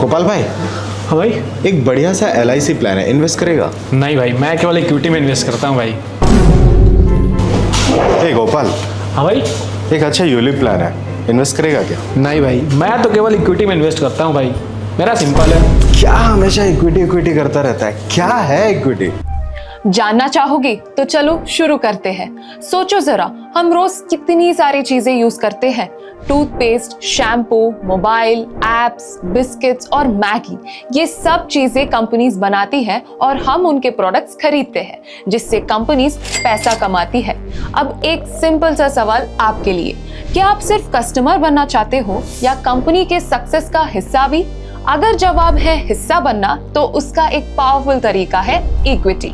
गोपाल भाई, हाँ भाई। एक बढ़िया सा LIC प्लान है, इन्वेस्ट करेगा? नहीं भाई, मैं केवल इक्विटी में इन्वेस्ट करता हूँ भाई। ए गोपाल, हाँ भाई। एक अच्छा यूलिप प्लान है, इन्वेस्ट करेगा क्या? नहीं भाई, मैं तो केवल इक्विटी में इन्वेस्ट करता हूँ भाई। मेरा सिंपल है। क्या हमेशा इक्विटी इक्विटी करता रहता है? क्या है इक्विटी? जानना चाहोगे तो चलो शुरू करते हैं। सोचो जरा, हम रोज कितनी सारी चीजें यूज करते हैं। Toothpaste, shampoo, mobile, apps, biscuits और मैगी, ये सब चीजें कंपनीज बनाती हैं और हम उनके प्रोडक्ट्स खरीदते हैं, जिससे कंपनीज पैसा कमाती है। अब एक सिंपल सा सवाल आपके लिए, क्या आप सिर्फ कस्टमर बनना चाहते हो या कंपनी के सक्सेस का हिस्सा भी? अगर जवाब है हिस्सा बनना, तो उसका एक पावरफुल तरीका है इक्विटी।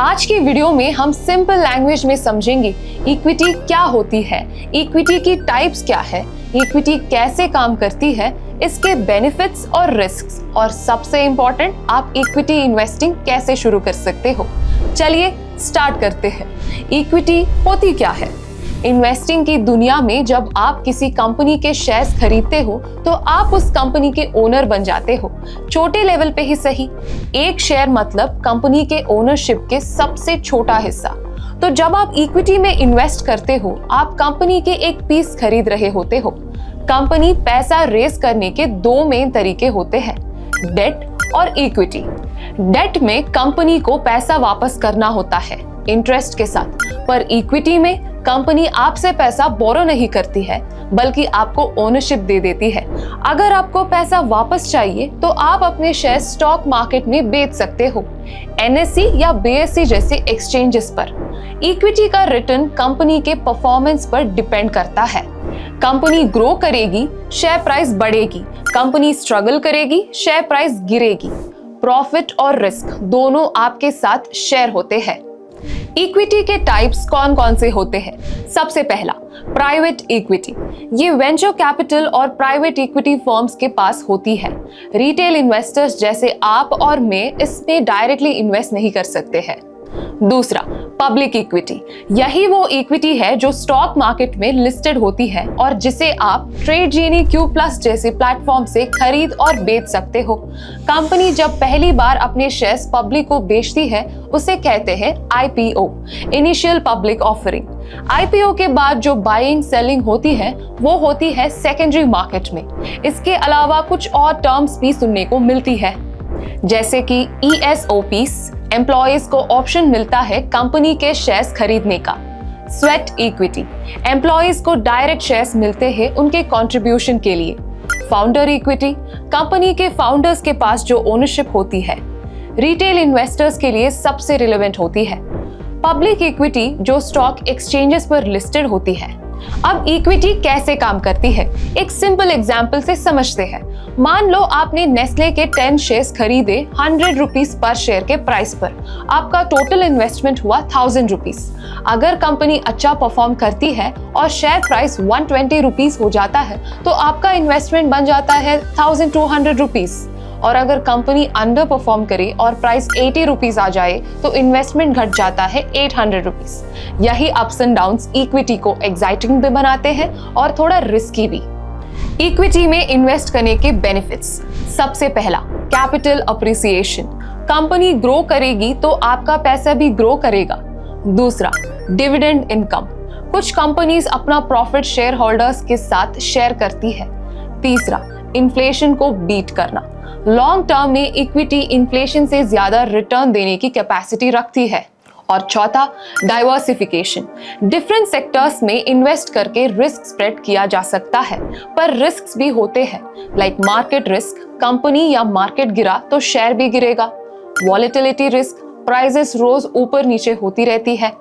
आज की वीडियो में हम सिंपल लैंग्वेज में समझेंगे इक्विटी क्या होती है, इक्विटी की टाइप्स क्या है, इक्विटी कैसे काम करती है, इसके बेनिफिट्स और रिस्क्स, और सबसे इम्पोर्टेंट, आप इक्विटी इन्वेस्टिंग कैसे शुरू कर सकते हो। चलिए स्टार्ट करते हैं। इक्विटी होती क्या है? इन्वेस्टिंग की दुनिया में जब आप किसी कंपनी के शेयर्स खरीदते हो तो आप उस कंपनी के ओनर बन जाते हो, छोटे लेवल पे ही सही। एक शेयर मतलब कंपनी के ओनरशिप के सबसे छोटा हिस्सा। तो जब आप इक्विटी में इन्वेस्ट करते हो, आप कंपनी के एक पीस खरीद रहे होते हो। कंपनी पैसा रेज करने के दो मेन तरीके होते हैं, डेट और इक्विटी। डेट में कंपनी को पैसा वापस करना होता है इंटरेस्ट के साथ, पर इक्विटी में कंपनी आपसे पैसा बोरो नहीं करती है, बल्कि आपको ओनरशिप दे देती है। अगर आपको पैसा वापस चाहिए तो आप अपने शेयर स्टॉक मार्केट में बेच सकते हो, NSE या BSE जैसे एक्सचेंजेस पर। इक्विटी का रिटर्न कंपनी के परफॉर्मेंस पर डिपेंड करता है। कंपनी ग्रो करेगी, शेयर प्राइस बढ़ेगी। कंपनी स्ट्रगल करेगी, शेयर प्राइस गिरेगी। प्रॉफिट और रिस्क दोनों आपके साथ शेयर होते हैं। इक्विटी के टाइप्स कौन कौन से होते हैं? सबसे पहला, प्राइवेट इक्विटी। ये वेंचर कैपिटल और प्राइवेट इक्विटी फर्म्स के पास होती है। रिटेल इन्वेस्टर्स जैसे आप और मैं इसमें डायरेक्टली इन्वेस्ट नहीं कर सकते हैं। दूसरा, पब्लिक इक्विटी। यही वो इक्विटी है जो स्टॉक मार्केट में लिस्टेड होती है और जिसे आप ट्रेडजीनी Q+ जैसे प्लेटफॉर्म से खरीद और बेच सकते हो। कंपनी जब पहली बार अपने शेयर्स पब्लिक को बेचती है, उसे कहते हैं IPO, initial public offering. IPO के बाद जो बाइंग सेलिंग होती है, वो होती है सेकेंडरी मार्केट में। इसके अलावा कुछ और टर्म्स भी सुनने को मिलती है, जैसे कि ESOPs, एम्प्लॉयज को ऑप्शन मिलता है कंपनी के शेयर्स खरीदने का। स्वेट इक्विटी, एम्प्लॉयज को डायरेक्ट शेयर्स मिलते हैं उनके कंट्रीब्यूशन के लिए। फाउंडर इक्विटी, कंपनी के फाउंडर्स के पास जो ओनरशिप होती है। रिटेल इन्वेस्टर्स के लिए सबसे रिलेवेंट होती है। पब्लिक इक्विटी, जो स्टॉक एक्सचेंजेस पर लिस्टेड होती है। अब इक्विटी कैसे काम करती है, एक सिंपल एग्जांपल से समझते हैं। मान लो आपने नेस्ले के 10 शेयर्स खरीदे 100 रुपीस पर शेयर के प्राइस पर। आपका टोटल इन्वेस्टमेंट हुआ 1000 रुपीस। अगर कंपनी अच्छा परफॉर्म करती है और शेयर प्राइस 120 रुपीस हो जाता है, तो आपका इन्वेस्टमेंट बन जाता है 1200 रुपीस। और अगर कंपनी अंडर परफॉर्म करे और प्राइस 80 रुपीस आ जाए, तो इन्वेस्टमेंट घट जाता है 800 रुपीस। यही अप्स एंड डाउन्स इक्विटी को एक्साइटिंग भी बनाते हैं और थोड़ा रिस्की भी। इक्विटी में इन्वेस्ट करने के बेनिफिट्स। सबसे पहला, कैपिटल अप्रिसिएशन। कंपनी ग्रो करेगी तो आपका पैसा भी ग्रो करेगा। दूसरा, डिविडेंड इनकम। कुछ कंपनीज अपना प्रॉफिट शेयर होल्डर्स के साथ शेयर करती है। तीसरा, इन्फ्लेशन को बीट करना। लॉन्ग टर्म में इक्विटी इन्फ्लेशन से ज्यादा रिटर्न देने की कैपेसिटी रखती है। और चौथा, डाइवर्सिफिकेशन। डिफरेंट सेक्टर्स में इन्वेस्ट करके रिस्क स्प्रेड किया जा सकता है, पर रिस्क्स भी होते हैं, लाइक मार्केट रिस्क। कंपनी या मार्केट गिरा तो शेयर भी गिरेगा। वॉलेटिलिटी रिस्क, प्राइसेस रोज ऊपर नीचे होती रहती है।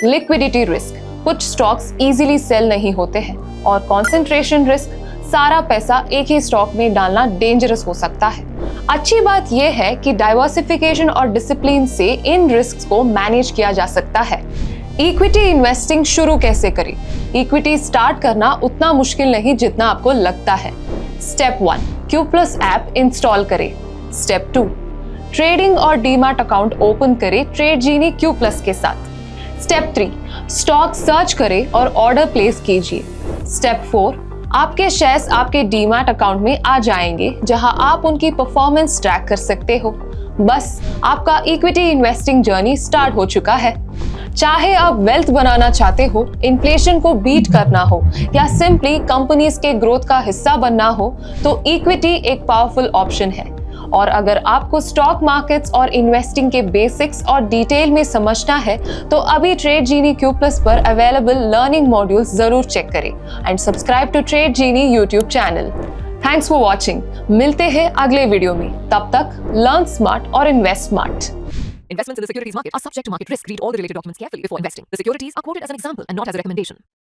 लिक्विडिटी रिस्क, कुछ स्टॉक्स इजीली सेल नहीं होते हैं। और कॉन्सेंट्रेशन रिस्क, सारा पैसा एक ही स्टॉक में डालना डेंजरस हो सकता है। अच्छी बात यह है कि डाइवर्सिफिकेशन और डिसिप्लिन से इन रिस्क्स को मैनेज किया जा सकता है। इक्विटी इन्वेस्टिंग शुरू कैसे करें? इक्विटी स्टार्ट करना उतना मुश्किल नहीं जितना आपको लगता है। स्टेप 1, Q+ ऐप इंस्टॉल करें। स्टेप 2, ट्रेडिंग और डीमैट अकाउंट ओपन करें ट्रेडजीनी Q+ के साथ। स्टेप 3, स्टॉक सर्च करें और ऑर्डर प्लेस कीजिए। स्टेप 4, आपके शेयर्स आपके डीमैट अकाउंट में आ जाएंगे, जहां आप उनकी परफॉर्मेंस ट्रैक कर सकते हो। बस आपका इक्विटी इन्वेस्टिंग जर्नी स्टार्ट हो चुका है। चाहे आप वेल्थ बनाना चाहते हो, इन्फ्लेशन को बीट करना हो या सिंपली कंपनीज के ग्रोथ का हिस्सा बनना हो, तो इक्विटी एक पावरफुल ऑप्शन है। और अगर आपको स्टॉक मार्केट्स और इन्वेस्टिंग के बेसिक्स और डिटेल में समझना है, तो अभी ट्रेड जीनी Q+ पर अवेलेबल लर्निंग मॉड्यूल्स जरूर चेक करें and subscribe to Tradejini YouTube channel. Thanks for watching. मिलते हैं अगले वीडियो में। तब तक लर्न स्मार्ट और invest smart. Investments in the securities market are subject to market risk. Read all the related documents carefully before investing. The securities are quoted as an example and not as a recommendation.